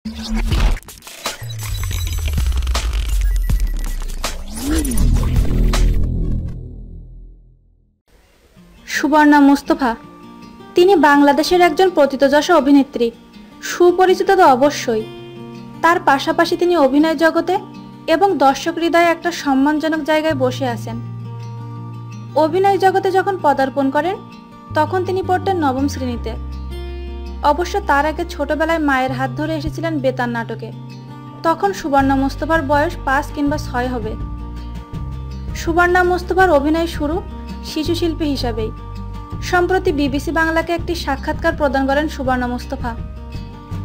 সুবর্ণা মুস্তফা তিনি বাংলাদেশের একজন প্রথিতযশা অভিনেত্রী। সুপরিচিত তো অবশ্যই, তার পাশাপাশি তিনি অভিনয় জগতে এবং দর্শক হৃদয়ে একটা সম্মানজনক জায়গায় বসে আছেন। অভিনয় জগতে যখন পদার্পণ করেন তখন তিনি পড়তেন নবম শ্রেণীতে। অবশ্য তার আগে ছোটবেলায় মায়ের হাত ধরে এসেছিলেন বেতার নাটকে। তখন সুবর্ণা মুস্তফার বয়স 5 কিংবা 6 হবে। সুবর্ণা মুস্তফার অভিনয় শুরু শিশু শিল্পী হিসাবেই। সম্প্রতি বিবিসি বাংলাকে একটি সাক্ষাৎকার প্রদান করেন সুবর্ণা মুস্তফা।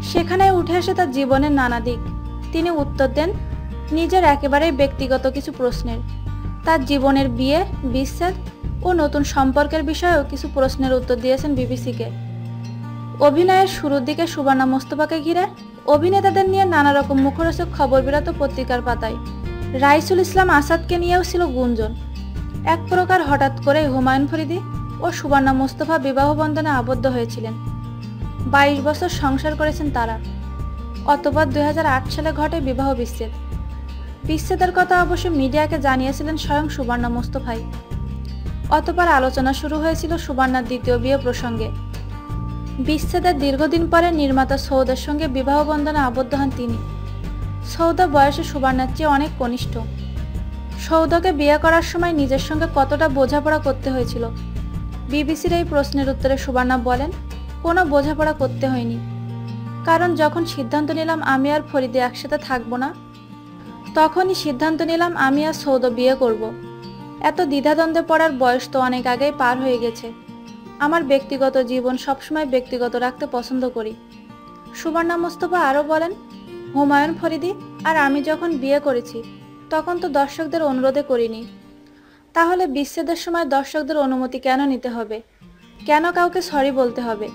সেখানে উঠে আসে তার জীবনের নানা দিক। তিনি উত্তর দেন নিজের একেবারেই ব্যক্তিগত কিছু প্রশ্নের। তার জীবনের বিয়ে, বিচ্ছেদ ও নতুন সম্পর্কের বিষয়েও কিছু প্রশ্নের উত্তর দিয়েছেন বিবিসিকে। অভিনয়ের শুরুর দিকে সুবর্ণা মুস্তফাকে ঘিরে অভিনেতাদের নিয়ে নানা রকম মুখরোচক খবর বেরোতো পত্রিকার পাতায়। রাইসুল ইসলাম আসাদকে নিয়েও ছিল গুঞ্জন। এক প্রকার হঠাৎ করে হুমায়ুন ফরিদী ও সুবর্ণা মুস্তফা বিবাহ বন্ধনে আবদ্ধ হয়েছিলেন। 22 বছর সংসার করেছেন তারা। অতঃপর 2008 সালে ঘটে বিবাহ বিচ্ছেদ। বিচ্ছেদের কথা অবশ্য মিডিয়াকে জানিয়েছিলেন স্বয়ং সুবর্ণা মুস্তফাই। অতঃপর আলোচনা শুরু হয়েছিল সুবর্ণার দ্বিতীয় বিয়ে প্রসঙ্গে। বিচ্ছেদের দীর্ঘদিন পরে নির্মাতা সৌদার সঙ্গে বিবাহ বন্ধনে আবদ্ধ হন তিনি। সৌদা বয়সে সুবর্ণার চেয়ে অনেক কনিষ্ঠ। সৌদাকে বিয়ে করার সময় নিজের সঙ্গে কতটা বোঝাপড়া করতে হয়েছিল? বিবিসির এই প্রশ্নের উত্তরে সুবর্ণা বলেন, কোনো বোঝাপড়া করতে হয়নি। কারণ যখন সিদ্ধান্ত নিলাম আমি আর ফরিদী একসাথে থাকবো না, তখনই সিদ্ধান্ত নিলাম আমি আর সৌদ বিয়ে করব। এত দ্বিধাদ্বন্দ্বে পড়ার বয়স তো অনেক আগেই পার হয়ে গেছে। আমার ব্যক্তিগত জীবন সবসময় ব্যক্তিগত রাখতে পছন্দ করি। সুবর্ণা মুস্তফা আরও বলেন, হুমায়ুন ফরিদী আর আমি যখন বিয়ে করেছি তখন তো দর্শকদের অনুরোধে করিনি। তাহলে বিচ্ছেদের সময় দর্শকদের অনুমতি কেন নিতে হবে? কেন কাউকে সরি বলতে হবে?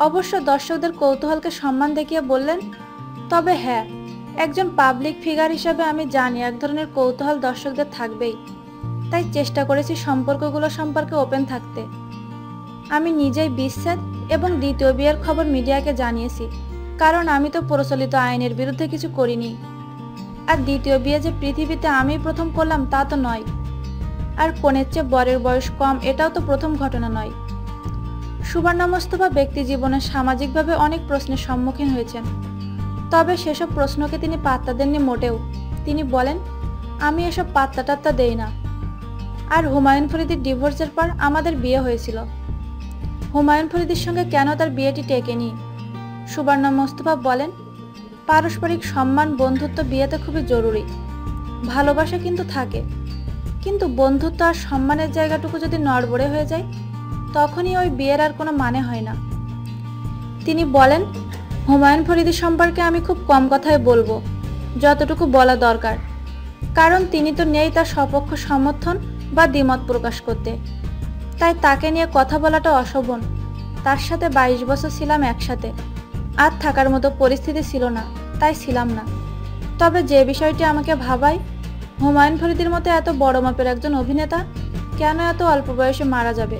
অবশ্য দর্শকদের কৌতূহলকে সম্মান দেখিয়ে বললেন, তবে হ্যাঁ, একজন পাবলিক ফিগার হিসাবে আমি জানি এক ধরনের কৌতূহল দর্শকদের থাকবেই। তাই চেষ্টা করেছি সম্পর্কগুলো সম্পর্কে ওপেন থাকতে। আমি নিজেই বিচ্ছেদ এবং দ্বিতীয় বিয়ের খবর মিডিয়াকে জানিয়েছি, কারণ আমি তো প্রচলিত আইনের বিরুদ্ধে কিছু করিনি। আর দ্বিতীয় বিয়ে যে পৃথিবীতে আমি প্রথম করলাম তা তো নয়। আর কনের চেয়ে বরের বয়স কম, এটাও তো প্রথম ঘটনা নয়। সুবর্ণা মুস্তফা ব্যক্তি জীবনে সামাজিকভাবে অনেক প্রশ্নের সম্মুখীন হয়েছেন। তবে সেসব প্রশ্নকে তিনি পাত্তা দেননি মোটেও। তিনি বলেন, আমি এসব পাত্তা টাত্তা দেই না। আর হুমায়ুন ফরিদীর ডিভোর্সের পর আমাদের বিয়ে হয়েছিল। হুমায়ুন ফরিদীর সঙ্গে কেন তার বিয়েটি টেকেনি? সুবর্ণা মুস্তফা বলেন, পারস্পরিক সম্মান, বন্ধুত্ব বিয়েতে খুবই জরুরি। ভালোবাসা কিন্তু থাকে, কিন্তু বন্ধুত্ব আর সম্মানের জায়গাটুকু যদি নড়বড়ে হয়ে যায় তখনই ওই বিয়ের আর কোনো মানে হয় না। তিনি বলেন, হুমায়ুন ফরিদী সম্পর্কে আমি খুব কম কথাই বলবো, যতটুকু বলা দরকার। কারণ তিনি তো নেই তার সপক্ষ সমর্থন বা দ্বিমত প্রকাশ করতে। তাই তাকে নিয়ে কথা বলাটা অশোভন। তার সাথে 22 বছর ছিলাম একসাথে। আর থাকার মতো পরিস্থিতি ছিল না, তাই ছিলাম না। তবে যে বিষয়টি আমাকে ভাবায়, হুমায়ুন ফরিদীর মতো এত বড় মাপের একজন অভিনেতা কেন এত অল্প বয়সে মারা যাবে?